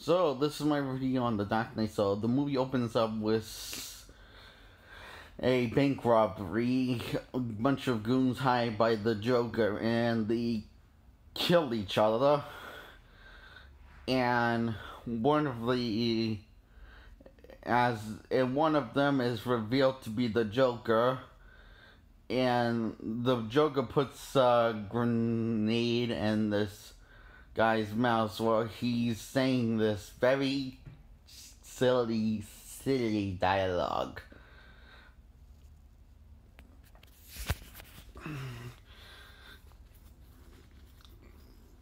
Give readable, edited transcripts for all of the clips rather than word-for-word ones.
So this is my review on The Dark Knight. So the movie opens up with a bank robbery. A bunch of goons hired by the Joker, and they kill each other. And one of them is revealed to be the Joker. And the Joker puts a grenade in this guy's mouth while he's saying this very silly dialogue.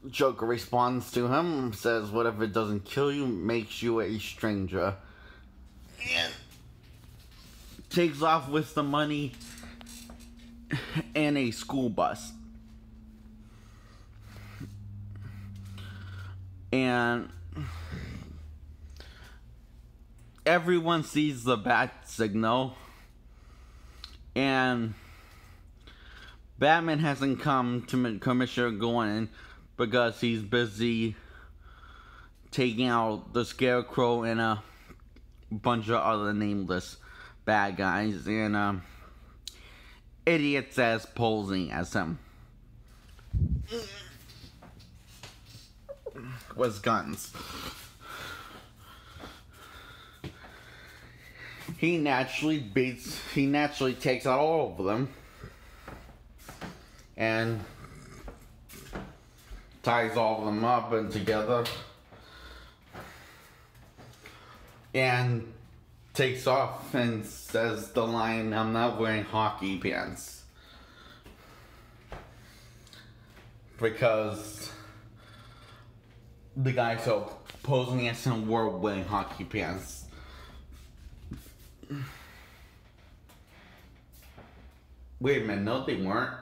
Joker responds to him, says, "Whatever doesn't kill you makes you a stranger," and takes off with the money and a school bus. And everyone sees the bat signal, and Batman hasn't come to Commissioner Gordon because he's busy taking out the Scarecrow and a bunch of other nameless bad guys and idiots as posing as him with guns. He naturally takes out all of them and ties all of them up and together and takes off and says the line, "I'm not wearing hockey pants," because the guys who posing as him were wearing hockey pants. Wait a minute, no they weren't.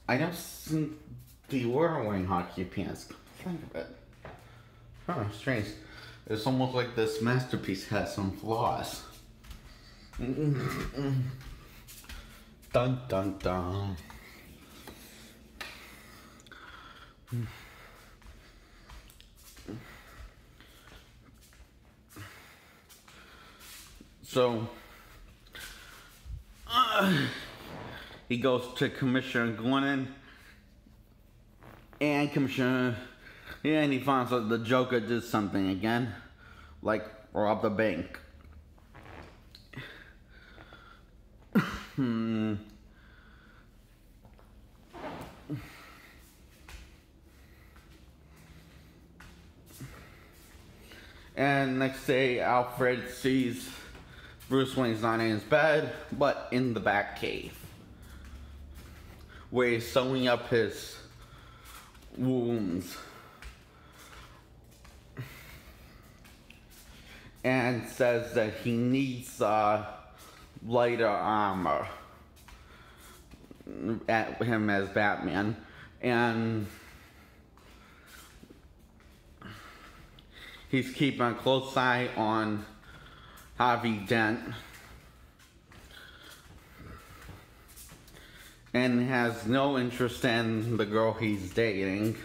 I don't think they were wearing hockey pants. Think of it. Oh, strange. It's almost like this masterpiece has some flaws. Dun dun dun. So, he goes to Commissioner Gordon, and he finds out the Joker did something again, like rob the bank. And next day, Alfred sees Bruce Wayne's not in his bed, but in the Batcave, where he's sewing up his wounds. And says that he needs lighter armor at him as Batman. And he's keeping a close eye on Harvey Dent, and has no interest in the girl he's dating,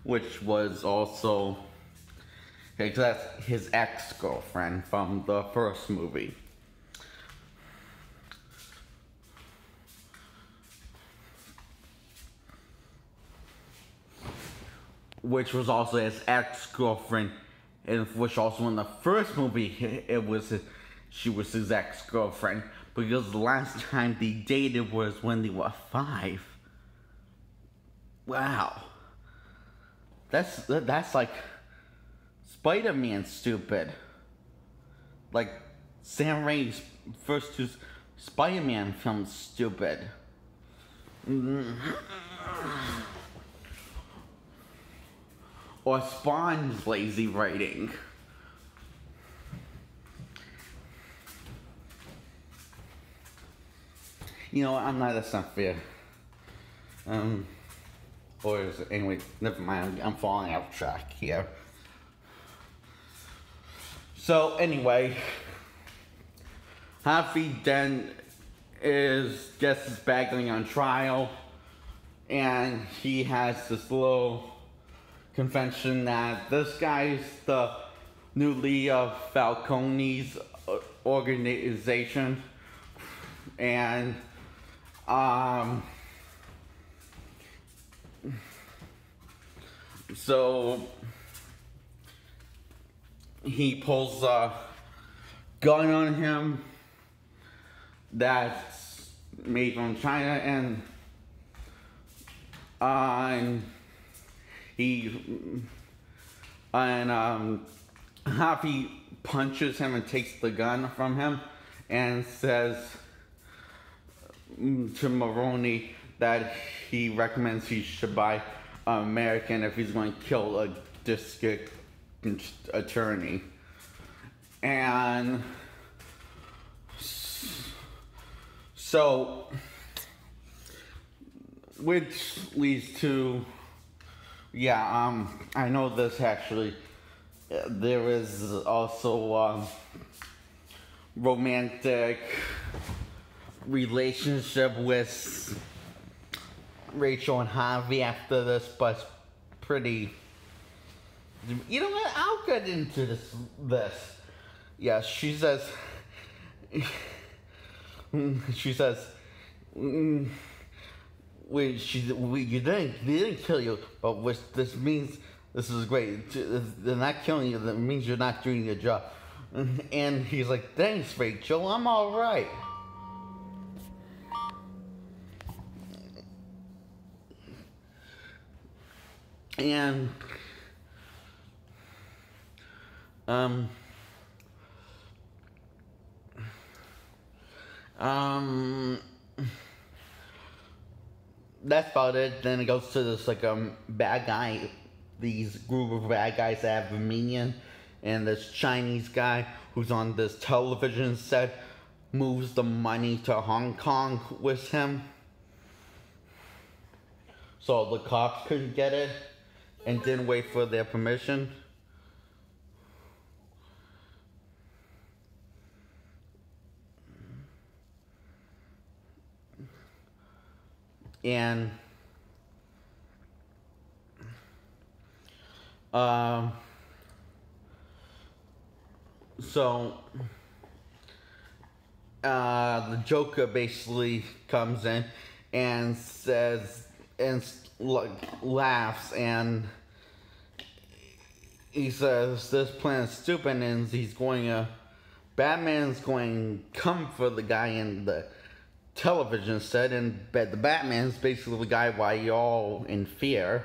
which was also his ex-girlfriend from the first movie. Which was also his ex-girlfriend, and which also in the first movie she was his ex-girlfriend, because the last time they dated was when they were 5. Wow, that's like Spider-Man stupid. Like Sam Raimi's first 2 Spider-Man films stupid. Or Spawn's lazy writing. You know, I'm not, that's not fair. Or is it, anyway, never mind, I'm falling off track here. So, anyway, Harvey then gets his bagging on trial, and he has this little convention that this guy's the new leader of Falcone's organization, and so he pulls a gun on him that's made from China, and Harvey punches him and takes the gun from him and says to Maroney that he recommends he should buy American if he's going to kill a district attorney. And so, which leads to, I know this actually, there is also romantic relationship with Rachel and Harvey after this, but pretty, you know what, I'll get into this. Yeah, she says, you didn't kill you, but what this means, this is great. They're not killing you, that means you're not doing your job. And he's like, thanks, Rachel, I'm alright. And, that's about it. Then it goes to this bad guy, these group of bad guys that have a minion, and this Chinese guy who's on this television set moves the money to Hong Kong with him, so the cops couldn't get it, and didn't wait for their permission. And so the Joker basically comes in and says, and laughs, and he says this plan is stupid, and Batman's going to come for the guy in the television set, and the Batman's basically the guy why y'all in fear,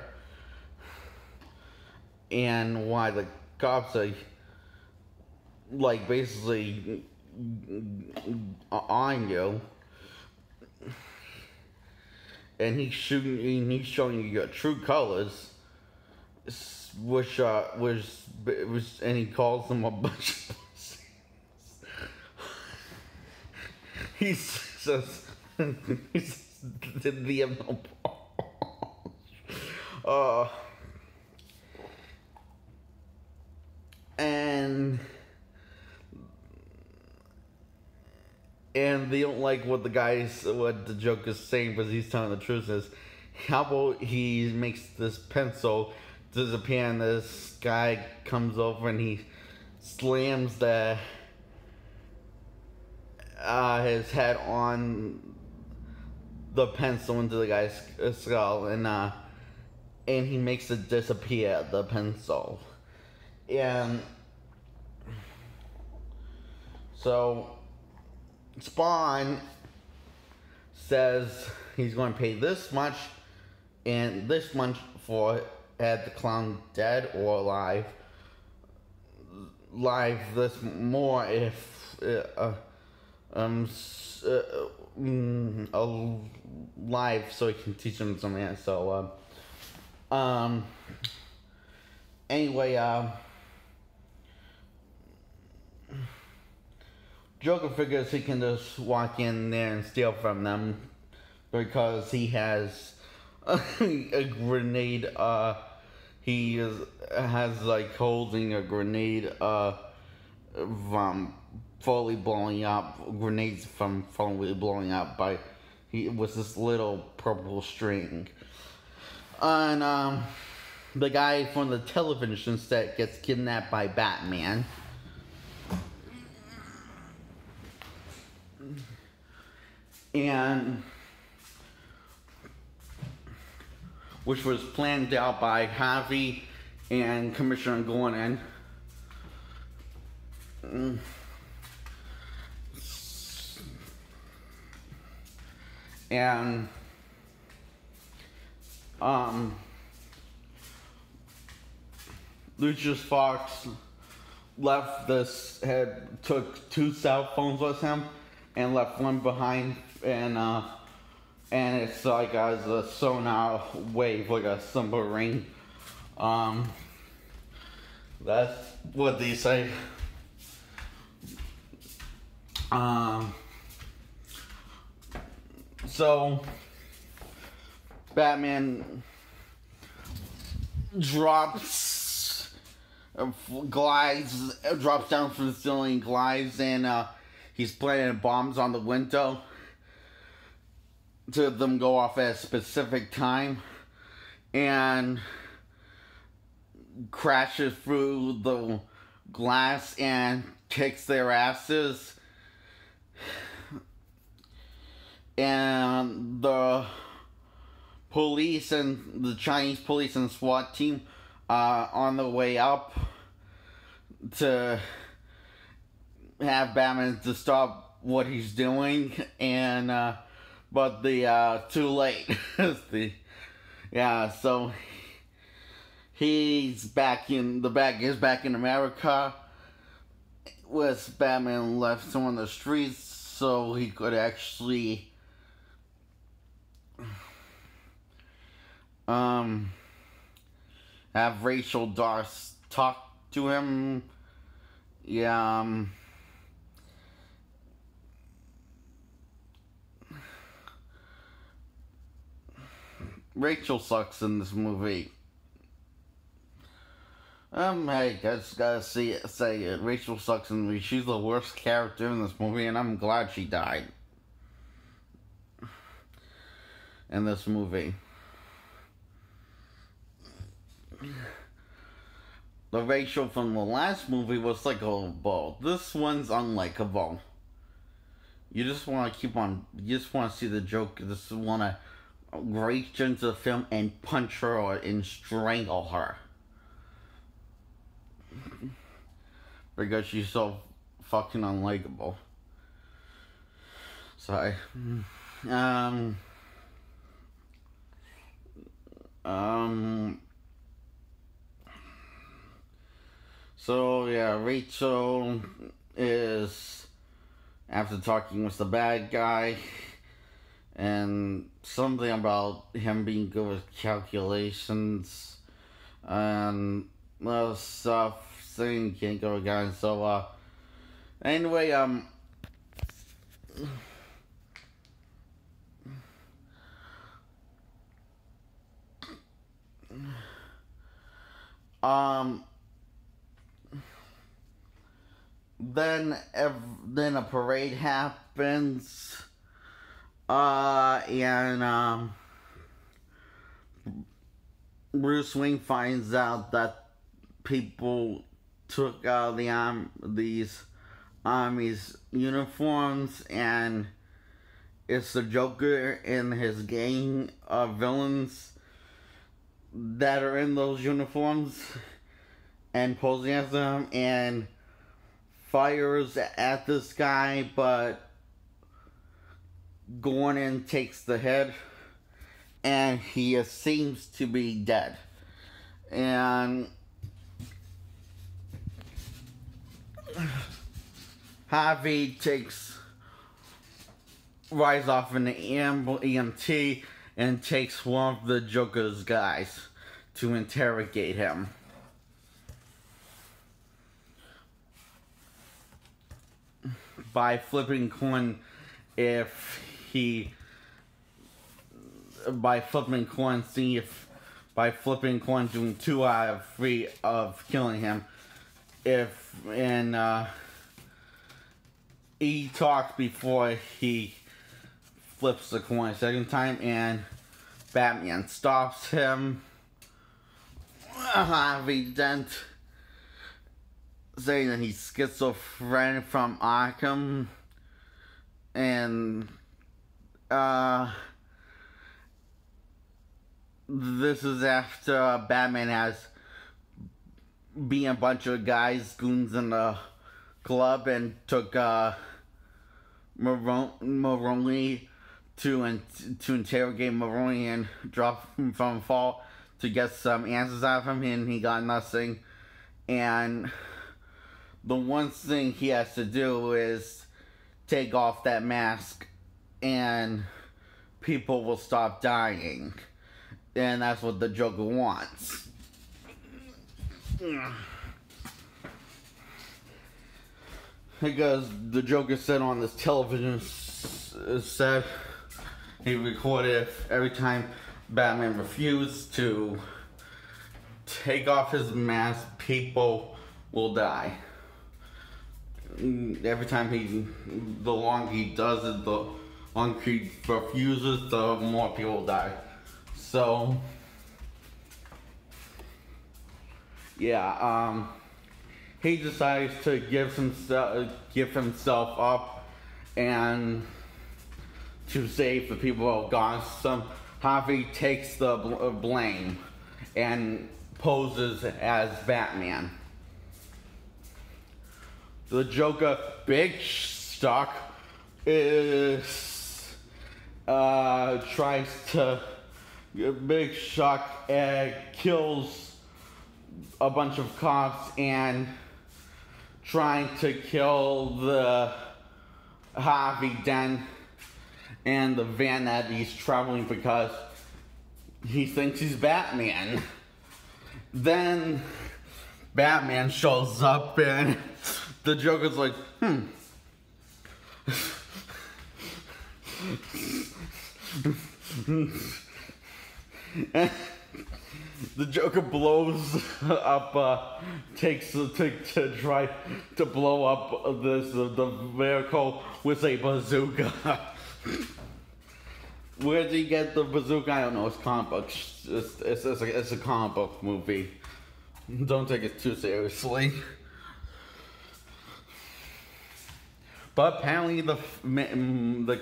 and why the cops are basically on you, and he's showing you your true colors, which and he calls them a bunch of he says the and they don't like what the Joker's saying, but he's telling the truth. Is how about he makes this pencil disappear, and this guy comes over and he slams his head on the pencil into the guy's skull, and he makes it disappear, the pencil. And so Spawn says he's going to pay this much and this much for had the clown dead or alive. This more if alive, so he can teach him something else. So anyway, Joker figures he can just walk in there and steal from them because he has a grenade. He has holding a grenade fully blowing up, grenades from fully blowing up by, it was this little purple string. And the guy from the television set gets kidnapped by Batman. And which was planned out by Harvey and Commissioner Gordon. And Lucius Fox took 2 cell phones with him and left one behind, and it's like as a sonar wave, like a submarine. That's what they say. So Batman drops down from the ceiling, glides, and he's planting bombs on the window to them go off at a specific time, and crashes through the glass and kicks their asses. And the police and the Chinese police and SWAT team on the way up to have Batman to stop what he's doing, and but too late. So he's back in America, with Batman left on the streets so he could actually have Rachel Dawes talk to him. Rachel sucks in this movie. Hey, guys, gotta say it. Rachel sucks in the movie. She's the worst character in this movie, and I'm glad she died in this movie. The Rachel from the last movie was likable. This one's unlikable. You just want to see the joke. You just want to reach into the film and punch her and strangle her. Because she's so fucking unlikable. Sorry. So yeah, Rachel is, after talking with the bad guy, and something about him being good with calculations, and stuff, saying he can't go again. So anyway, then a parade happens, and Bruce Wayne finds out that people took these army's uniforms, and it's the Joker and his gang of villains that are in those uniforms and posing as them, and fires at this guy, but Gordon takes the head, and he seems to be dead. And Harvey rides off in the EMT and takes one of the Joker's guys to interrogate him. By flipping coin seeing if by flipping coin doing 2 out of 3 of killing him, he talks before he flips the coin a second time, and Batman stops him. Harvey Dent saying that he's schizophrenic from Arkham, and this is after Batman has beat a bunch of guys, goons in the club, and took Maroni to interrogate Maroni and drop him from a fall to get some answers out of him, and he got nothing. And the one thing he has to do is take off that mask, and people will stop dying. And that's what the Joker wants. Because the Joker said on this television set, he recorded every time Batman refused to take off his mask, people will die. Every time the longer he does it, the longer he refuses, the more people die. So, yeah, he decides to give himself up and to save the people of Gotham. Harvey takes the blame and poses as Batman. The Joker, Big Shock, kills a bunch of cops and trying to kill the Harvey Dent and the van that he's traveling because he thinks he's Batman. Then Batman shows up and the Joker's like, And the Joker blows up, takes to try to blow up the vehicle with a bazooka. Where did he get the bazooka? I don't know. It's comic books. It's a comic book movie. Don't take it too seriously. But apparently the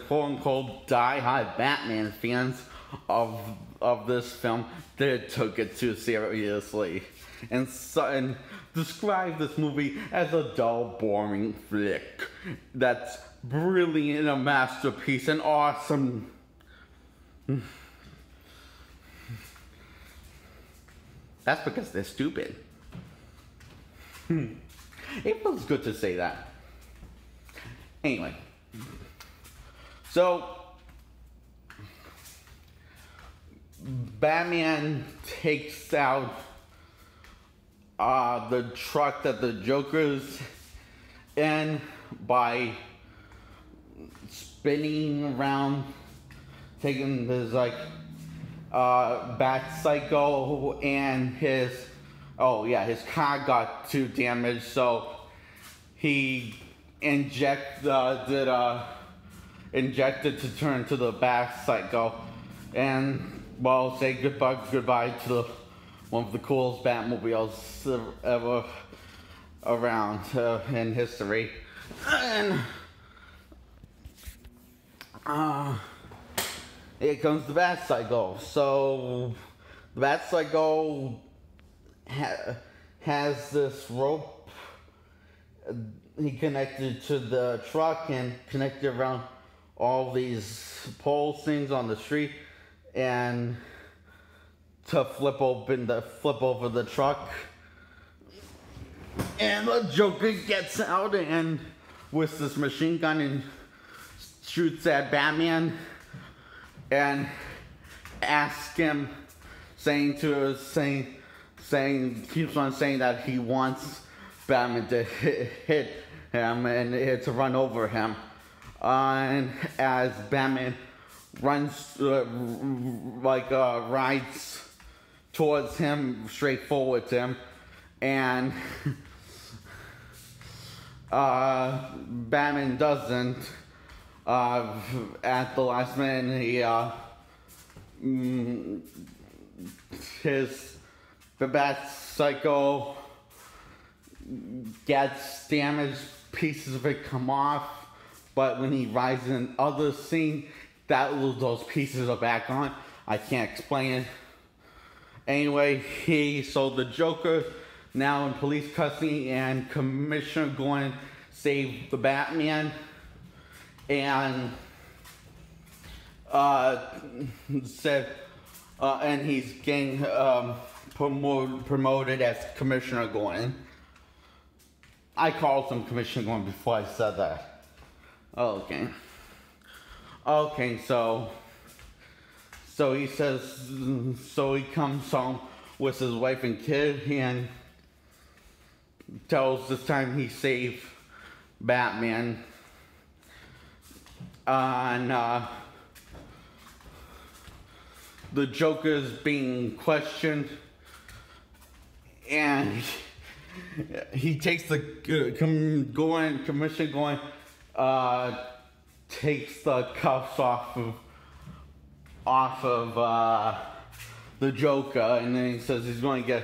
quote-unquote die-hard Batman fans of this film, they took it too seriously. And described this movie as a dull, boring flick that's brilliant, a masterpiece, and awesome. That's because they're stupid. It feels good to say that. Anyway, so Batman takes out the truck that the Joker's in by spinning around, taking his Bat Psycho, and his car got too damaged, so he injected to turn to the Bat Psycho, and say goodbye to one of the coolest Batmobiles ever around in history. And here comes the Bat Psycho. So the Bat Psycho has this rope he connected to the truck and connected around all these pole things on the street, and to flip over the truck. And the Joker gets out and with this machine gun and shoots at Batman and asks him, keeps on saying that he wants Batman to hit him and to run over him. And as Batman runs, rides towards him, straight forward to him, and Batman doesn't. At the last minute, the Bat Cycle gets damaged, pieces of it come off, but when he rises in other scene, those pieces are back on. I can't explain it. Anyway, so the Joker now in police custody, and Commissioner Gordon saved the Batman, and and he's getting promoted as Commissioner Gordon. I called him Commissioner Gordon before I said that. Okay. Okay, so he says, so he comes home with his wife and kid and tells this time he saved Batman. And the Joker's being questioned, and he takes the Commissioner Gordon takes the cuffs off of the Joker, and then he says he's going to get,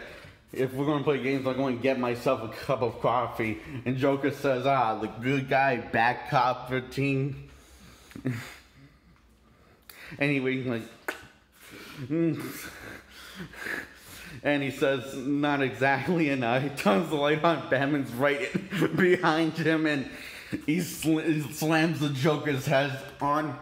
if we're going to play games, I'm going to get myself a cup of coffee. And Joker says, the good guy, bad cop routine. Anyway, like, and he says, not exactly, and he turns the light on. Batman's right behind him, and he slams the Joker's head on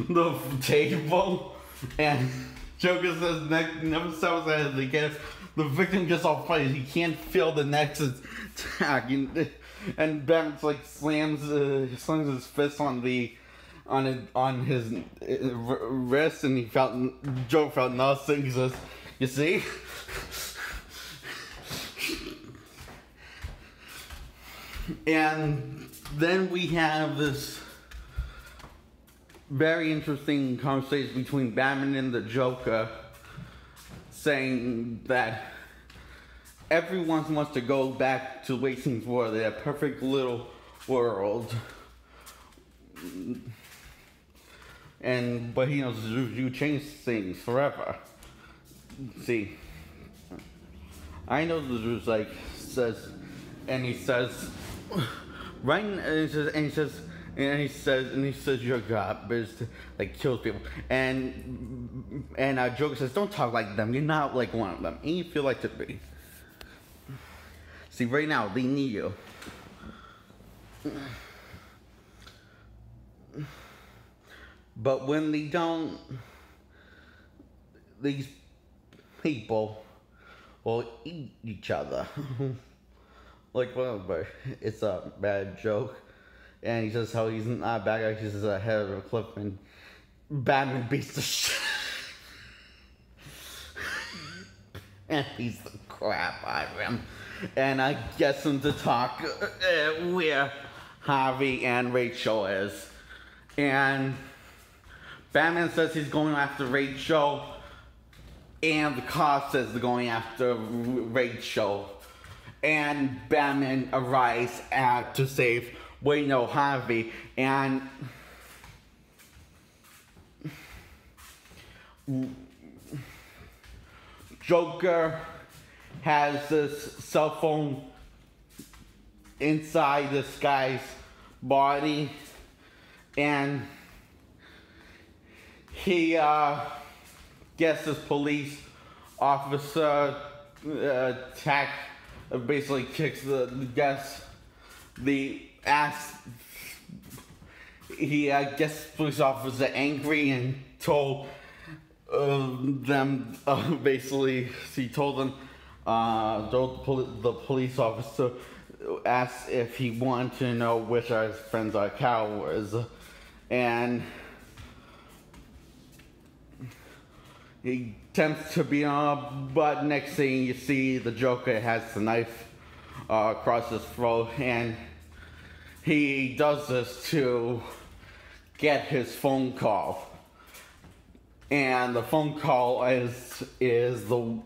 the table, and Joker says, never stops as they get the victim gets all fight. He can't feel the next attack, and Batman's like slams his fist on his wrist, and Joker felt nothing. He says, "You see." And then we have this very interesting conversation between Batman and the Joker, saying that everyone wants to go back to the way things were, their perfect little world. But he knows you change things forever. See, I know the Zeus says, and he says, right, and he says you're God, but it's kills people. And Joker says, don't talk like them. You're not like one of them, and you feel like to be. See, right now they need you. But when they don't, these people will eat each other. Like, whatever. It's a bad joke. And he says how he's not a bad guy, he's just ahead of a cliff, and Batman beats the shit. And beats the crap out of him. And I gets him to talk where Harvey and Rachel is. And Batman says he's going after Rachel, and the cop says they're going after Rachel. And Batman arrives to save Harvey. And Joker has this cell phone inside this guy's body, and he gets this police officer attack, basically kicks the ass. He gets the police officer angry and told them, basically, he told them, the police officer asked if he wanted to know which of his friends are cowards, and he attempts to beat him, but next thing you see, the Joker has the knife across his throat, and he does this to get his phone call. And the phone call is the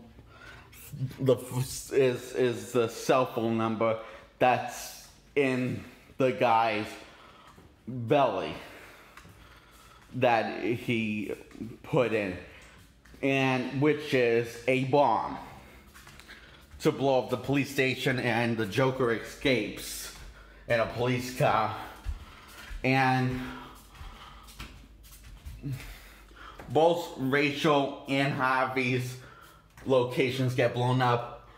cell phone number that's in the guy's belly that he put in, and which is a bomb to blow up the police station, and the Joker escapes in a police car, and both Rachel and Harvey's locations get blown up.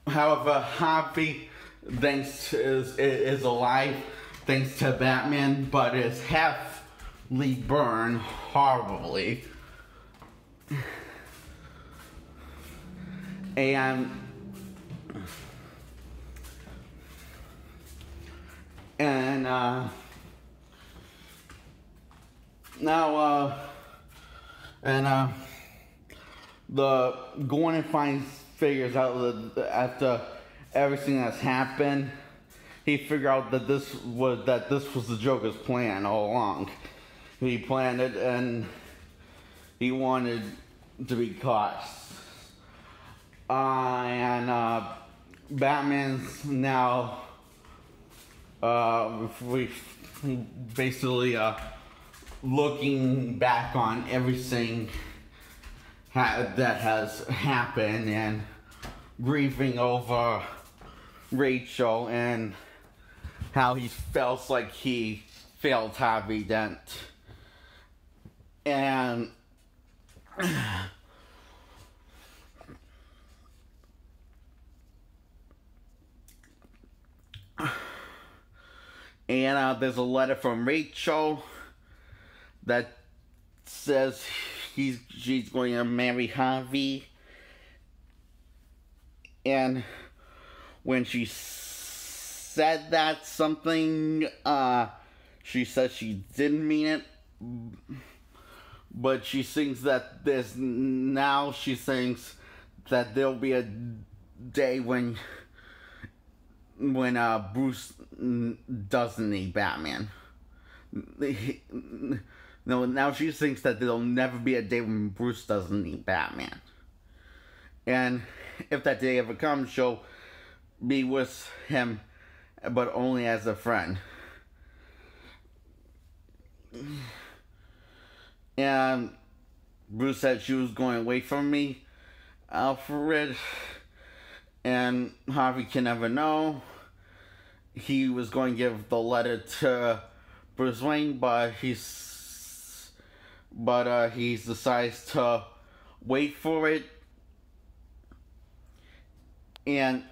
However, Harvey is alive thanks to Batman, but is heavily burned horribly. And the Gordon figures out that after everything that's happened, he figured out that this was the Joker's plan all along. He planned it, and he wanted to be caught. Batman's now basically looking back on everything that has happened and grieving over Rachel and how he felt like he failed Harvey Dent. And there's a letter from Rachel that says she's going to marry Harvey. And when she said that something, she said she didn't mean it. But she thinks that she thinks that there'll be a day when Bruce doesn't need Batman. Now she thinks that there'll never be a day when Bruce doesn't need Batman. And if that day ever comes, she'll be with him, but only as a friend. And Bruce said she was going away from me, Alfred, and Harvey can never know. He was going to give the letter to Bruce Wayne, but he decides to wait for it. And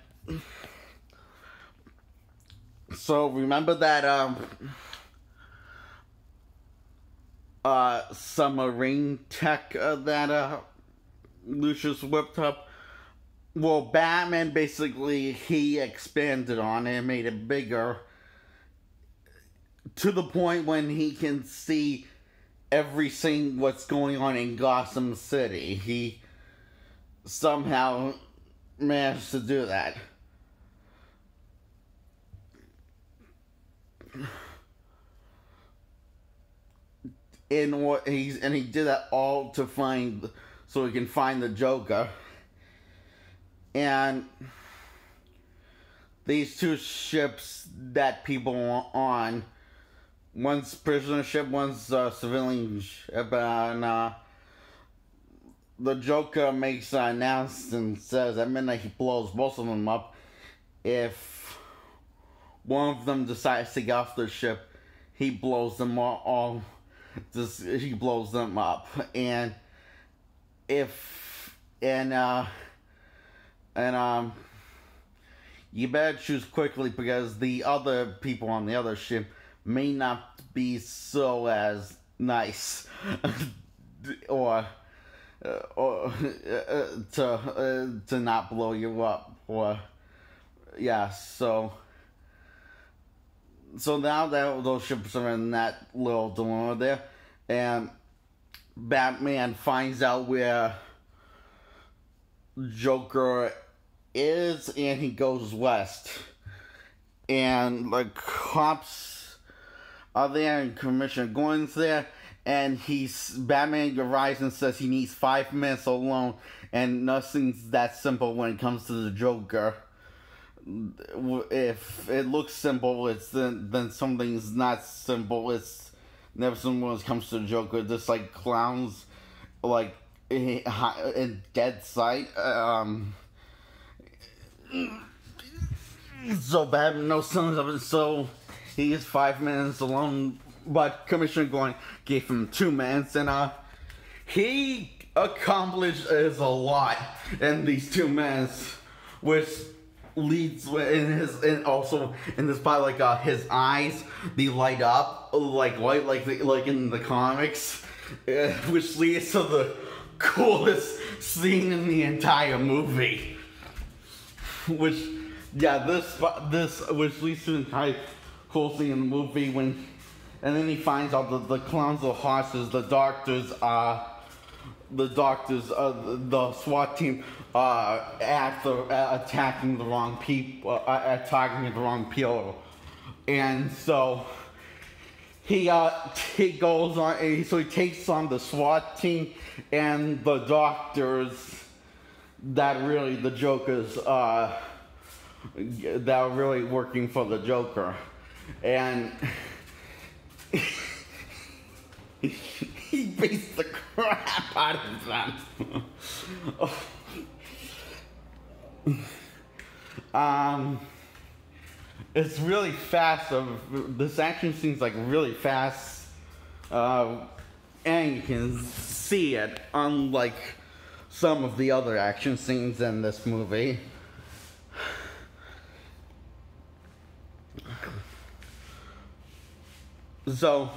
so remember that submarine tech that Lucius whipped up? Well, Batman basically, he expanded on it and made it bigger to the point when he can see everything what's going on in Gotham City. He somehow managed to do that. And he did that all to so he can find the Joker. And these two ships that people are on, one's prisoner ship, one's civilian ship, and the Joker makes an announcement and says at midnight he blows both of them up. If one of them decides to get off the ship, he blows them all. He blows them up, and you better choose quickly because the other people on the other ship may not be so as nice, or to not blow you up, or yeah. So now that those ships are in that little dilemma there, and Batman finds out where Joker is, and he goes west. And the cops are there, and Commissioner Gordon's there, and Batman arrives and says he needs 5 minutes alone, and nothing's that simple when it comes to the Joker. if it looks simple, it's then something's not simple. It's never simple when it comes to the Joker. Just like clowns, like in dead sight. So Batman knows something of it. So he gets 5 minutes alone, but Commissioner Gordon gave him 2 minutes, and he accomplished a lot in these 2 minutes, which leads and also in this part, like his eyes, they light up like in the comics, which leads to the coolest scene in the entire movie. Which, yeah, this which leads to the entire cool scene in the movie and then he finds out that the clowns are horses, the the SWAT team after attacking the wrong people, and so he goes on. So he takes on the SWAT team and the doctors that really the Joker's that are really working for the Joker, and he beats the crap out of them. It's really fast. This action scene's like really fast, and you can see it unlike some of the other action scenes in this movie. So